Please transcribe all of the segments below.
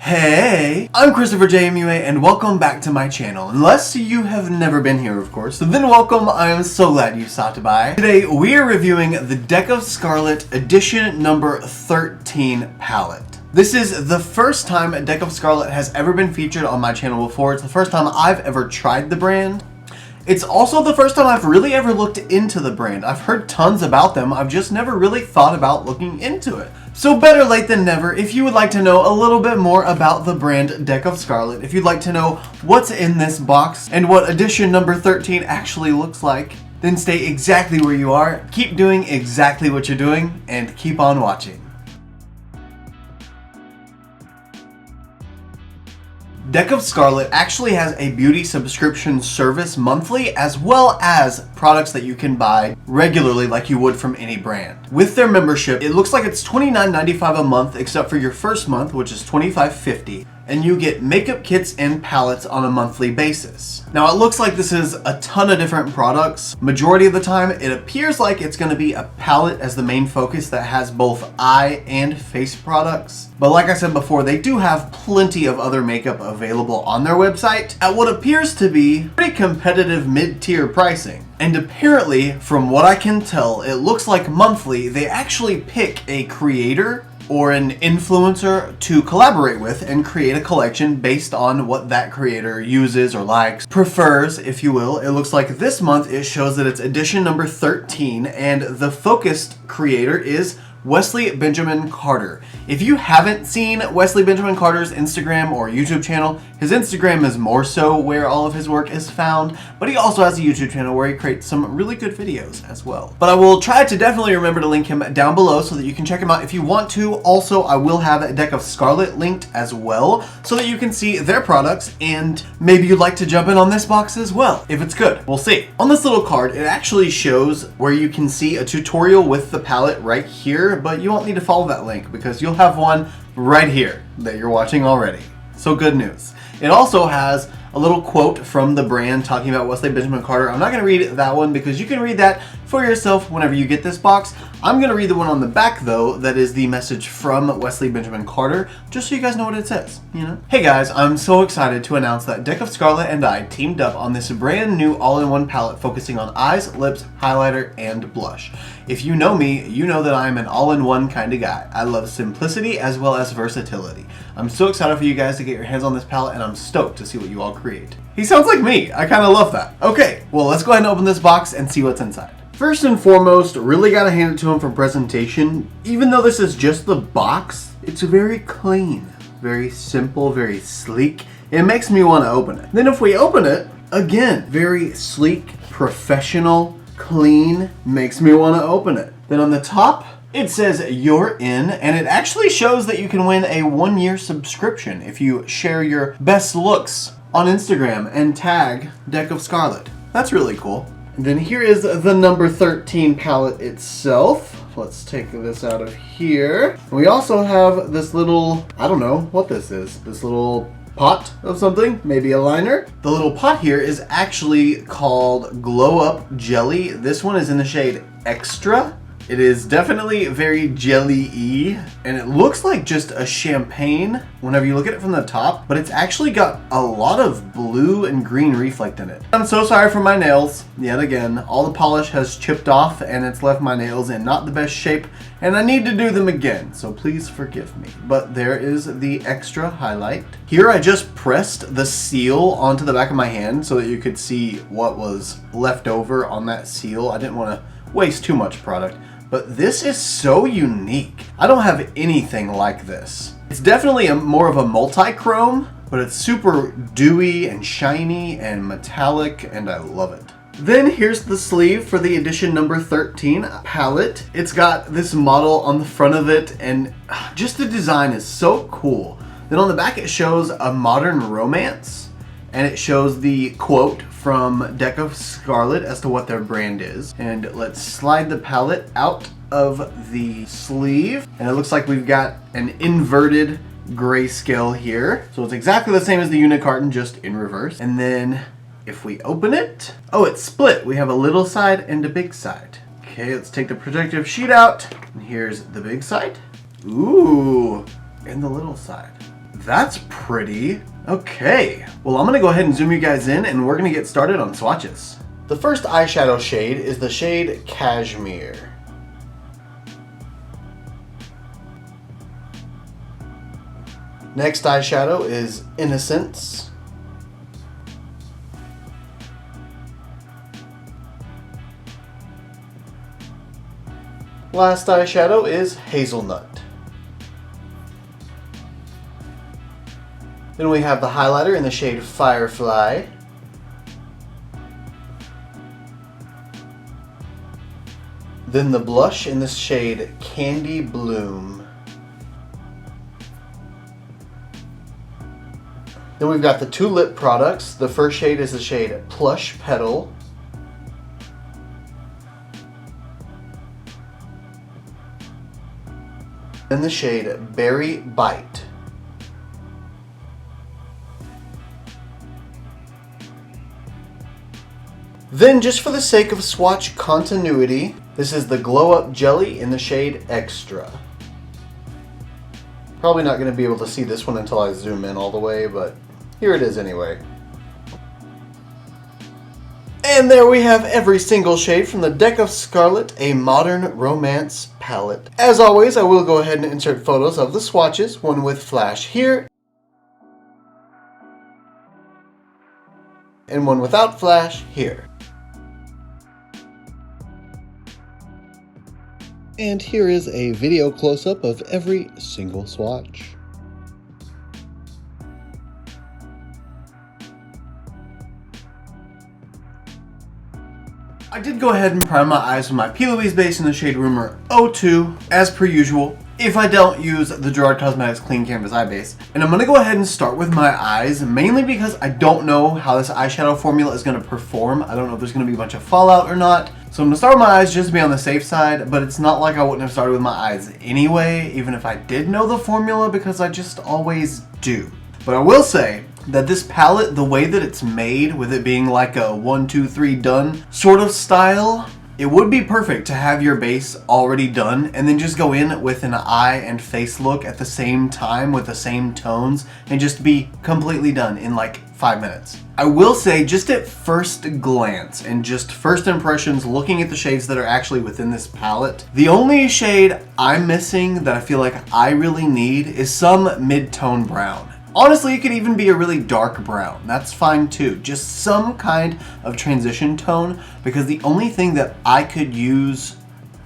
Hey, I'm ChristopherJMUA and welcome back to my channel. Unless you have never been here, of course, then welcome. I am so glad you stopped by. Today we are reviewing the Deck of Scarlet edition number 13 palette. This is the first time Deck of Scarlet has ever been featured on my channel before. It's the first time I've ever tried the brand. It's also the first time I've really ever looked into the brand. I've heard tons about them, I've just never really thought about looking into it. So better late than never. If you would like to know a little bit more about the brand Deck of Scarlet, if you'd like to know what's in this box and what edition number 13 actually looks like, then stay exactly where you are, keep doing exactly what you're doing, and keep on watching. Deck of Scarlet actually has a beauty subscription service monthly, as well as products that you can buy regularly like you would from any brand. With their membership, it looks like it's $29.95 a month except for your first month, which is $25.50, and you get makeup kits and palettes on a monthly basis. Now it looks like this is a ton of different products. Majority of the time it appears like it's going to be a palette as the main focus that has both eye and face products. But like I said before, they do have plenty of other makeup available on their website at what appears to be pretty competitive mid-tier pricing. And apparently, from what I can tell, it looks like monthly they actually pick a creator or an influencer to collaborate with and create a collection based on what that creator uses or likes, prefers, if you will. It looks like this month it shows that it's edition number 13 and the focused creator is Wesley Benjamin Carter. If you haven't seen Wesley Benjamin Carter's Instagram or YouTube channel, his Instagram is more so where all of his work is found, but he also has a YouTube channel where he creates some really good videos as well. But I will try to definitely remember to link him down below so that you can check him out if you want to. Also, I will have a Deck of Scarlet linked as well so that you can see their products, and maybe you'd like to jump in on this box as well, if it's good. We'll see. On this little card, it actually shows where you can see a tutorial with the palette right here, but you won't need to follow that link because you'll have one right here that you're watching already. So good news. It also has a little quote from the brand talking about Wesley Benjamin Carter. I'm not going to read that one because you can read that for yourself whenever you get this box. I'm going to read the one on the back though that is the message from Wesley Benjamin Carter, just so you guys know what it says, you know? Hey guys, I'm so excited to announce that Deck of Scarlet and I teamed up on this brand new all-in-one palette focusing on eyes, lips, highlighter, and blush. If you know me, you know that I'm an all-in-one kind of guy. I love simplicity as well as versatility. I'm so excited for you guys to get your hands on this palette, and I'm stoked to see what you all create. He sounds like me. I kind of love that. Okay, well, let's go ahead and open this box and see what's inside. First and foremost, really gotta hand it to him for presentation. Even though this is just the box, it's very clean, very simple, very sleek. It makes me want to open it. Then if we open it, again, very sleek, professional, clean, makes me want to open it. Then on the top, it says you're in, and it actually shows that you can win a 1-year subscription if you share your best looks on Instagram and tag Deck of Scarlet. That's really cool. And then here is the number 13 palette itself. Let's take this out of here. We also have this little, I don't know what this is, this little pot of something, maybe a liner. The little pot here is actually called Glow Up Jelly. This one is in the shade Extra. It is definitely very jelly-y, and it looks like just a champagne whenever you look at it from the top, but it's actually got a lot of blue and green reflect in it. I'm so sorry for my nails. Yet again, all the polish has chipped off and it's left my nails in not the best shape, and I need to do them again, so please forgive me. But there is the extra highlight. Here I just pressed the seal onto the back of my hand so that you could see what was left over on that seal. I didn't want to waste too much product. But this is so unique. I don't have anything like this. It's definitely more of a multi-chrome, but it's super dewy and shiny and metallic, and I love it. Then here's the sleeve for the edition number 13 palette. It's got this model on the front of it, and just the design is so cool. Then on the back it shows a modern romance, and it shows the quote from Deck of Scarlet as to what their brand is. And let's slide the palette out of the sleeve, and it looks like we've got an inverted grayscale here. So it's exactly the same as the unit carton, just in reverse. And then if we open it, oh, it's split. We have a little side and a big side. Okay, let's take the protective sheet out. And here's the big side. Ooh, and the little side. That's pretty. Okay, well I'm gonna go ahead and zoom you guys in and we're gonna get started on swatches. The first eyeshadow shade is the shade Cashmere. Next eyeshadow is Innocence. Last eyeshadow is Hazelnut. Then we have the highlighter in the shade Firefly. Then the blush in this shade Candy Bloom. Then we've got the two lip products. The first shade is the shade Plush Petal. Then the shade Berry Bite. Then, just for the sake of swatch continuity, this is the Glow Up Jelly in the shade Extra. Probably not going to be able to see this one until I zoom in all the way, but here it is anyway. And there we have every single shade from the deck of Scarlet, a modern romance palette. As always, I will go ahead and insert photos of the swatches, one with flash here, and one without flash here. And here is a video close-up of every single swatch. I did go ahead and prime my eyes with my P. Louise base in the shade Rumor 02, as per usual, if I don't use the Gerard Cosmetics Clean Canvas Eye Base. And I'm going to go ahead and start with my eyes, mainly because I don't know how this eyeshadow formula is going to perform. I don't know if there's going to be a bunch of fallout or not. So I'm going to start with my eyes just to be on the safe side, but it's not like I wouldn't have started with my eyes anyway, even if I did know the formula, because I just always do. But I will say that this palette, the way that it's made, with it being like a 1, 2, 3 done sort of style, it would be perfect to have your base already done and then just go in with an eye and face look at the same time with the same tones and just be completely done in like 5 minutes. I will say, just at first glance and just first impressions looking at the shades that are actually within this palette, the only shade I'm missing that I feel like I really need is some mid-tone brown. Honestly, it could even be a really dark brown. That's fine too. Just some kind of transition tone, because the only thing that I could use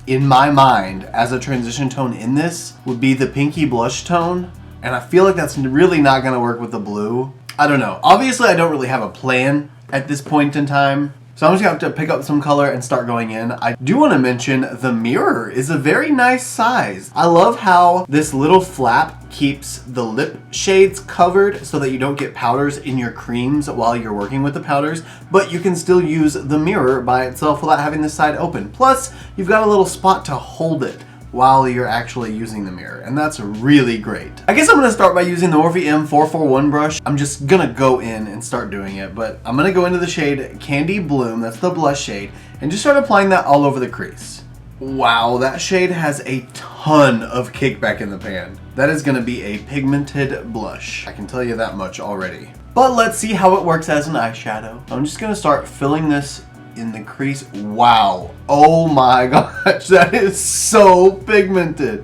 in my mind as a transition tone in this would be the pinky blush tone, and I feel like that's really not going to work with the blue. I don't know. Obviously, I don't really have a plan at this point in time, so I'm just going to have to pick up some color and start going in. I do want to mention the mirror is a very nice size. I love how this little flap keeps the lip shades covered so that you don't get powders in your creams while you're working with the powders, but you can still use the mirror by itself without having this side open. Plus, you've got a little spot to hold it while you're actually using the mirror, and that's really great. I guess I'm gonna start by using the Morphe M441 brush. I'm just gonna go in and start doing it, but I'm gonna go into the shade Candy Bloom, that's the blush shade, and just start applying that all over the crease. Wow, that shade has a ton of kickback in the pan. That is gonna be a pigmented blush. I can tell you that much already. But let's see how it works as an eyeshadow. I'm just gonna start filling this in the crease. Wow. Oh my gosh, that is so pigmented.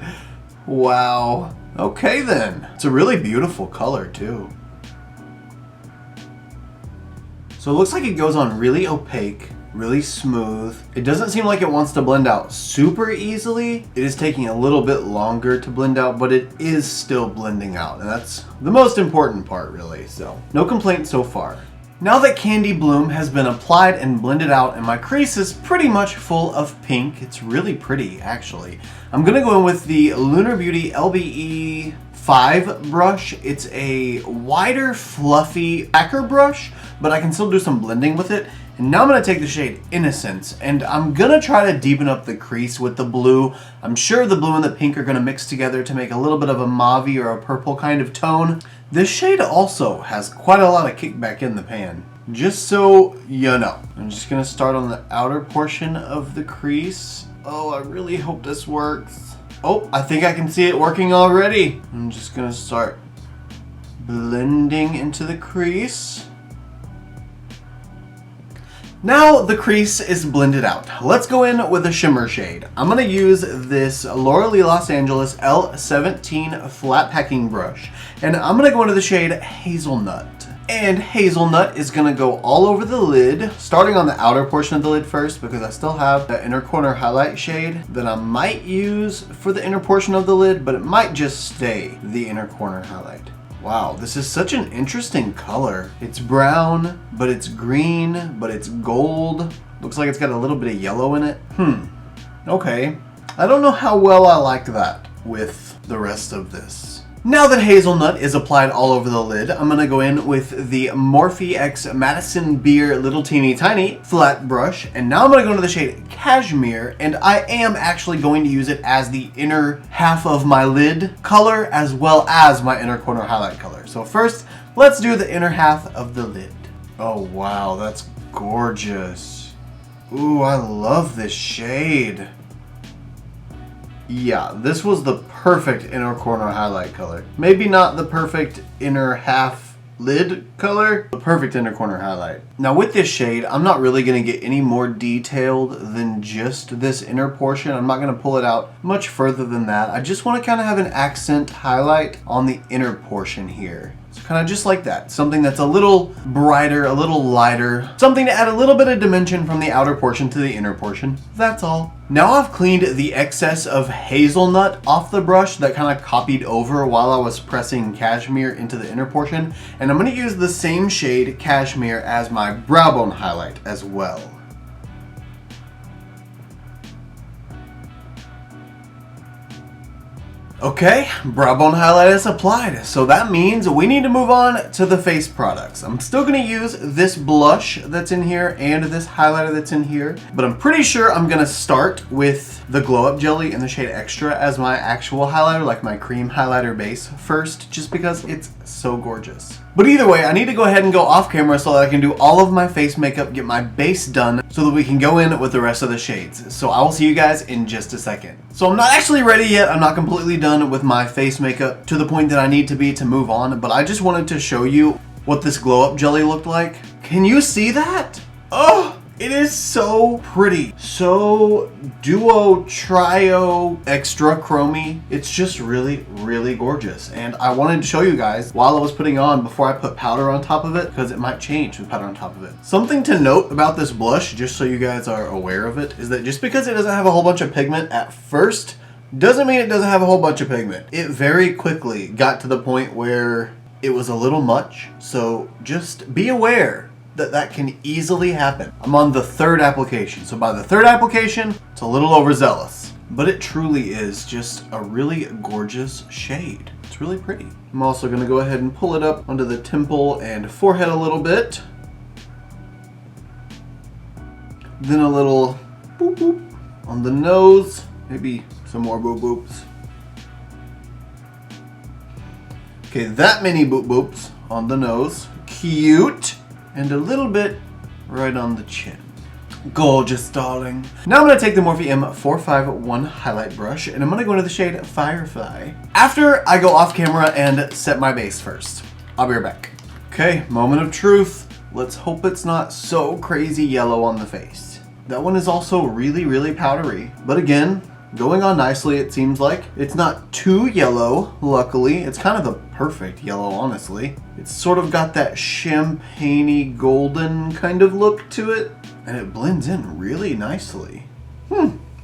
Wow. Okay then. It's a really beautiful color too. So it looks like it goes on really opaque, really smooth. It doesn't seem like it wants to blend out super easily. It is taking a little bit longer to blend out, but it is still blending out, and that's the most important part really. So no complaints so far. Now that Candy Bloom has been applied and blended out and my crease is pretty much full of pink, it's really pretty actually, I'm gonna go in with the Lunar Beauty LBE 5 brush. It's a wider, fluffy packer brush, but I can still do some blending with it. And now I'm gonna take the shade Innocence, and I'm gonna try to deepen up the crease with the blue. I'm sure the blue and the pink are gonna mix together to make a little bit of a mauve or a purple kind of tone. This shade also has quite a lot of kickback in the pan, just so you know. I'm just gonna start on the outer portion of the crease. Oh, I really hope this works. Oh, I think I can see it working already. I'm just gonna start blending into the crease. Now the crease is blended out. Let's go in with a shimmer shade. I'm gonna use this Laura Lee Los Angeles L17 flat packing brush, and I'm gonna go into the shade Hazelnut. And Hazelnut is gonna go all over the lid, starting on the outer portion of the lid first, because I still have the inner corner highlight shade that I might use for the inner portion of the lid, but it might just stay the inner corner highlight. Wow, this is such an interesting color. It's brown, but it's green, but it's gold. Looks like it's got a little bit of yellow in it. Okay. I don't know how well I like that with the rest of this. Now that Hazelnut is applied all over the lid, I'm gonna go in with the Morphe X Madison Beer Little Teeny Tiny flat brush, and now I'm gonna go into the shade Cashmere, and I am actually going to use it as the inner half of my lid color as well as my inner corner highlight color. So first, let's do the inner half of the lid. Oh wow, that's gorgeous. Ooh, I love this shade. Yeah, this was the perfect inner corner highlight color. Maybe not the perfect inner half lid color, the perfect inner corner highlight. Now with this shade, I'm not really gonna get any more detailed than just this inner portion. I'm not gonna pull it out much further than that. I just wanna kind of have an accent highlight on the inner portion here. So kind of just like that. Something that's a little brighter, a little lighter. Something to add a little bit of dimension from the outer portion to the inner portion. That's all. Now I've cleaned the excess of Hazelnut off the brush that kind of copied over while I was pressing Cashmere into the inner portion. And I'm going to use the same shade Cashmere as my brow bone highlight as well. Okay, brow bone highlight is applied, so that means we need to move on to the face products. I'm still gonna use this blush that's in here and this highlighter that's in here, but I'm pretty sure I'm gonna start with the Glow Up Jelly in the shade Extra as my actual highlighter, like my cream highlighter base first, just because it's so gorgeous. But either way, I need to go ahead and go off camera so that I can do all of my face makeup, get my base done, so that we can go in with the rest of the shades. So I will see you guys in just a second. So I'm not actually ready yet. I'm not completely done with my face makeup to the point that I need to be to move on, but I just wanted to show you what this Glow Up Jelly looked like. Can you see that? Oh! It is so pretty, so duo, trio, extra chromy. It's just really, really gorgeous. And I wanted to show you guys while I was putting on before I put powder on top of it, because it might change with powder on top of it. Something to note about this blush, just so you guys are aware of it, is that just because it doesn't have a whole bunch of pigment at first, doesn't mean it doesn't have a whole bunch of pigment. It very quickly got to the point where it was a little much, so just be aware that can easily happen. I'm on the third application, so by the third application, it's a little overzealous. But it truly is just a really gorgeous shade. It's really pretty. I'm also gonna go ahead and pull it up onto the temple and forehead a little bit. Then a little boop boop on the nose. Maybe some more boop boops. Okay, that many boop boops on the nose. Cute. And a little bit right on the chin. Gorgeous, darling. Now I'm going to take the Morphe M451 highlight brush and I'm going to go into the shade Firefly. After I go off camera and set my base first. I'll be right back. Okay, moment of truth. Let's hope it's not so crazy yellow on the face. That one is also really, really powdery. But again, going on nicely, it seems like. It's not too yellow, luckily. It's kind of the perfect yellow, honestly. It's sort of got that champagne-y golden kind of look to it, and it blends in really nicely.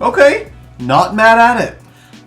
Okay, not mad at it.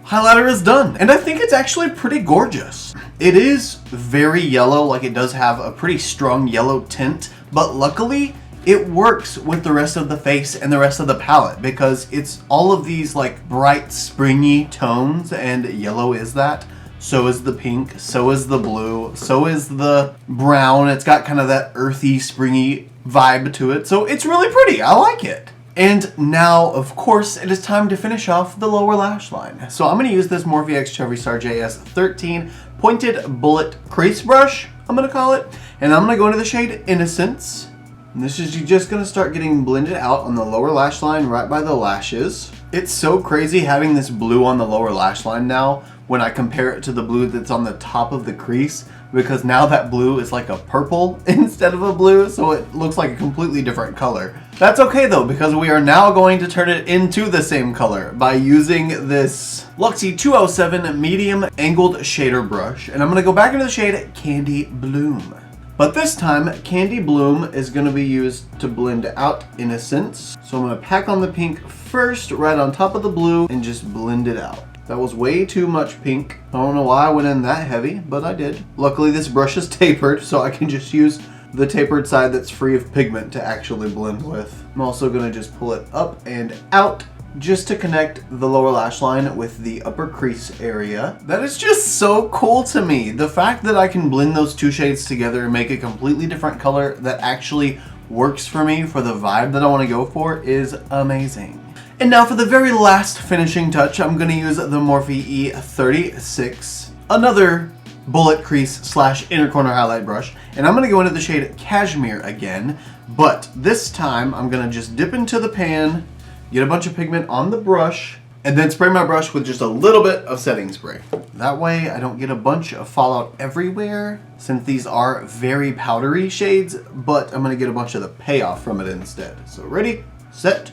Highlighter is done, and I think it's actually pretty gorgeous. It is very yellow, like it does have a pretty strong yellow tint, but luckily, it works with the rest of the face and the rest of the palette because it's all of these like bright springy tones, and yellow is that. So is the pink, so is the blue, so is the brown. It's got kind of that earthy, springy vibe to it. So it's really pretty. I like it. And now, of course, it is time to finish off the lower lash line. So I'm going to use this Morphe X Chevy Star JS13 Pointed Bullet Crease Brush, I'm going to call it. And I'm going to go into the shade Innocence. And this is just going to start getting blended out on the lower lash line right by the lashes. It's so crazy having this blue on the lower lash line now when I compare it to the blue that's on the top of the crease. because now that blue is like a purple instead of a blue, so it looks like a completely different color. That's okay though, because we are now going to turn it into the same color by using this Luxie 207 medium angled shader brush, and I'm going to go back into the shade Candy Bloom. But this time, Candy Bloom is going to be used to blend out Innocence. So I'm going to pack on the pink first, right on top of the blue, and just blend it out. That was way too much pink. I don't know why I went in that heavy, but I did. Luckily, this brush is tapered, so I can just use the tapered side that's free of pigment to actually blend with. I'm also going to just pull it up and out, just to connect the lower lash line with the upper crease area. That is just so cool to me. The fact that I can blend those two shades together and make a completely different color that actually works for me for the vibe that I want to go for is amazing. And now for the very last finishing touch, I'm going to use the Morphe E36, another bullet crease slash inner corner highlight brush, and I'm going to go into the shade Cashmere again, but this time I'm going to just dip into the pan, get a bunch of pigment on the brush, and then spray my brush with just a little bit of setting spray. That way I don't get a bunch of fallout everywhere, since these are very powdery shades, but I'm going to get a bunch of the payoff from it instead. So ready, set,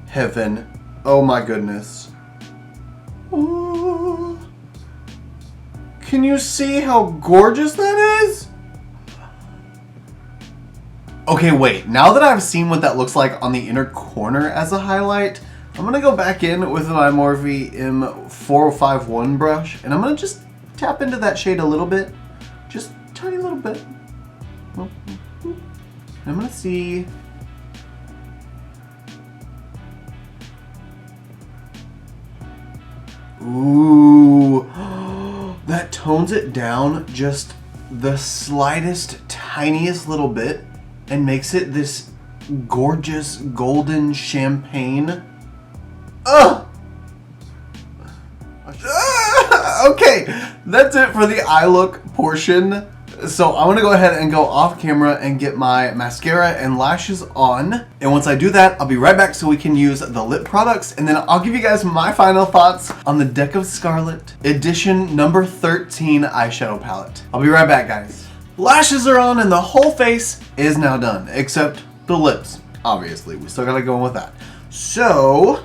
heaven. Oh my goodness. Ooh. Can you see how gorgeous that is? Okay, wait, now that I've seen what that looks like on the inner corner as a highlight, I'm going to go back in with my Morphe M4051 brush, and I'm going to just tap into that shade a little bit, just a tiny little bit. I'm going to see. Ooh, that tones it down just the slightest, tiniest little bit, and makes it this gorgeous golden champagne. Ugh! Okay, that's it for the eye look portion. So I'm gonna go ahead and go off camera and get my mascara and lashes on. And once I do that, I'll be right back so we can use the lip products, and then I'll give you guys my final thoughts on the Deck of Scarlet edition number 13 eyeshadow palette. I'll be right back, guys. Lashes are on and the whole face is now done, except the lips. Obviously, we still gotta go in with that. So,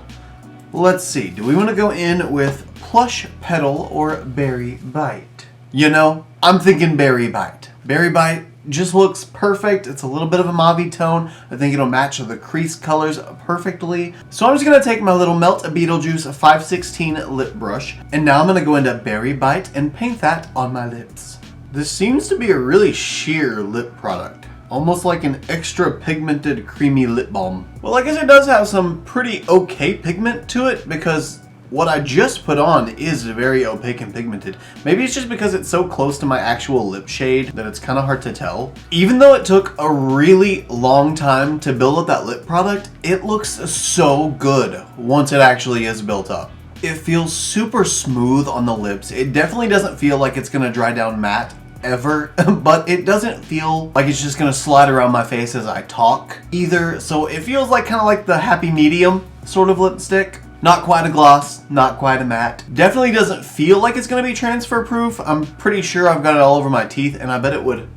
let's see. Do we wanna go in with Plush Petal or Berry Bite? You know, I'm thinking Berry Bite. Berry Bite just looks perfect. It's a little bit of a mauve tone. I think it'll match the crease colors perfectly. So I'm just gonna take my little Melt Beetlejuice 516 lip brush, and now I'm gonna go into Berry Bite and paint that on my lips. This seems to be a really sheer lip product. Almost like an extra pigmented creamy lip balm. Well, I guess it does have some pretty okay pigment to it, because what I just put on is very opaque and pigmented. Maybe it's just because it's so close to my actual lip shade that it's kind of hard to tell. Even though it took a really long time to build up that lip product, it looks so good once it actually is built up. It feels super smooth on the lips. It definitely doesn't feel like it's gonna dry down matte ever, but it doesn't feel like it's just gonna slide around my face as I talk either. So it feels like kind of like the happy medium sort of lipstick. Not quite a gloss, not quite a matte. Definitely doesn't feel like it's gonna be transfer proof. I'm pretty sure I've got it all over my teeth, and I bet it would.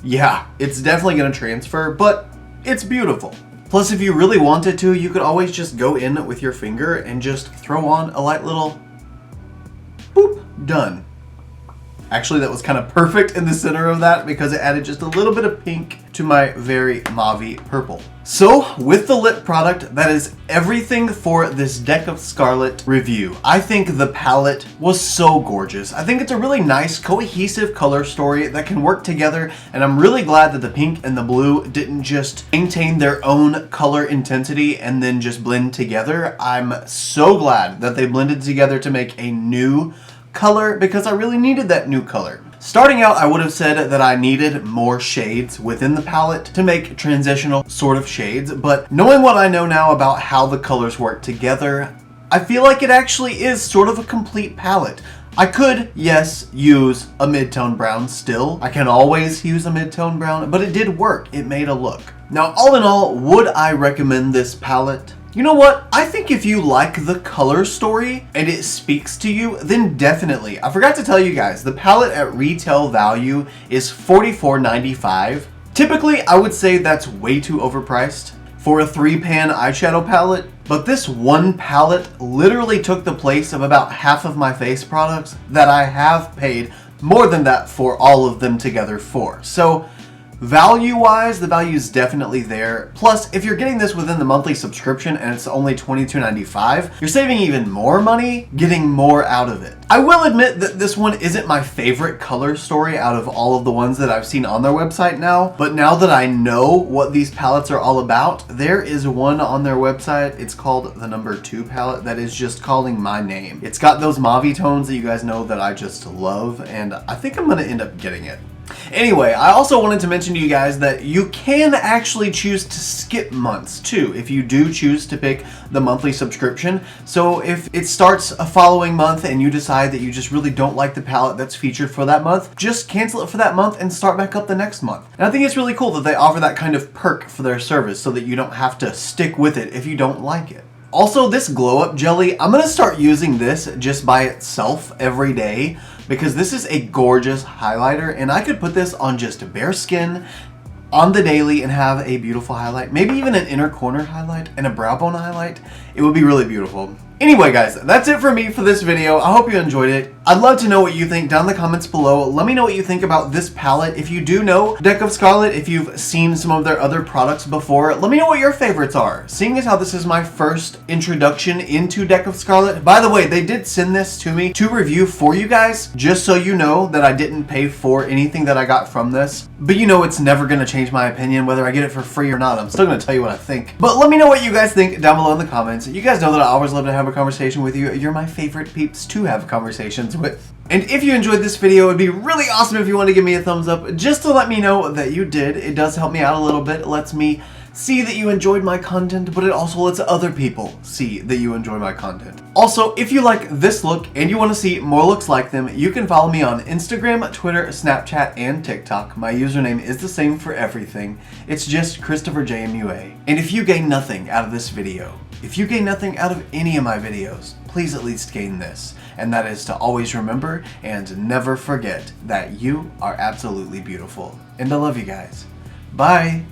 Yeah, it's definitely gonna transfer, but it's beautiful. Plus, if you really wanted to, you could always just go in with your finger and just throw on a light little boop, done. Actually, that was kind of perfect in the center of that because it added just a little bit of pink to my very mauve purple. So with the lip product, that is everything for this Deck of Scarlet review. I think the palette was so gorgeous. I think it's a really nice cohesive color story that can work together, and I'm really glad that the pink and the blue didn't just maintain their own color intensity and then just blend together. I'm so glad that they blended together to make a new color, because I really needed that new color. Starting out, I would have said that I needed more shades within the palette to make transitional sort of shades, but knowing what I know now about how the colors work together, I feel like it actually is sort of a complete palette. I could, yes, use a mid-tone brown still. I can always use a mid-tone brown, but it did work. It made a look. Now, all in all, would I recommend this palette? You know what? I think if you like the color story and it speaks to you, then definitely. I forgot to tell you guys, the palette at retail value is $44.95. Typically, I would say that's way too overpriced for a 3-pan eyeshadow palette, but this one palette literally took the place of about half of my face products that I have paid more than that for all of them together for. So value-wise, the value is definitely there. Plus, if you're getting this within the monthly subscription and it's only $22.95, you're saving even more money, getting more out of it. I will admit that this one isn't my favorite color story out of all of the ones that I've seen on their website now, but now that I know what these palettes are all about, there is one on their website. It's called the number 2 palette that is just calling my name. It's got those mauve tones that you guys know that I just love, and I think I'm gonna end up getting it. Anyway, I also wanted to mention to you guys that you can actually choose to skip months too if you do choose to pick the monthly subscription. So if it starts a following month and you decide that you just really don't like the palette that's featured for that month, just cancel it for that month and start back up the next month. And I think it's really cool that they offer that kind of perk for their service so that you don't have to stick with it if you don't like it. Also, this glow up jelly, I'm going to start using this just by itself every day because this is a gorgeous highlighter and I could put this on just bare skin on the daily and have a beautiful highlight. Maybe even an inner corner highlight and a brow bone highlight. It would be really beautiful. Anyway guys, that's it for me for this video. I hope you enjoyed it. I'd love to know what you think down in the comments below. Let me know what you think about this palette. If you do know Deck of Scarlet, if you've seen some of their other products before, let me know what your favorites are. Seeing as how this is my first introduction into Deck of Scarlet. By the way, they did send this to me to review for you guys, just so you know that I didn't pay for anything that I got from this. But you know it's never going to change my opinion whether I get it for free or not. I'm still going to tell you what I think. But let me know what you guys think down below in the comments. You guys know that I always love to have a conversation with you. You're my favorite peeps to have conversations with. And if you enjoyed this video, it'd be really awesome if you want to give me a thumbs up just to let me know that you did. It does help me out a little bit. It lets me see that you enjoyed my content, but it also lets other people see that you enjoy my content. Also, if you like this look and you want to see more looks like them, you can follow me on Instagram, Twitter, Snapchat, and TikTok. My username is the same for everything. It's just ChristopherJMUA. And if you gain nothing out of this video, if you gain nothing out of any of my videos, please at least gain this. And that is to always remember and never forget that you are absolutely beautiful. And I love you guys. Bye.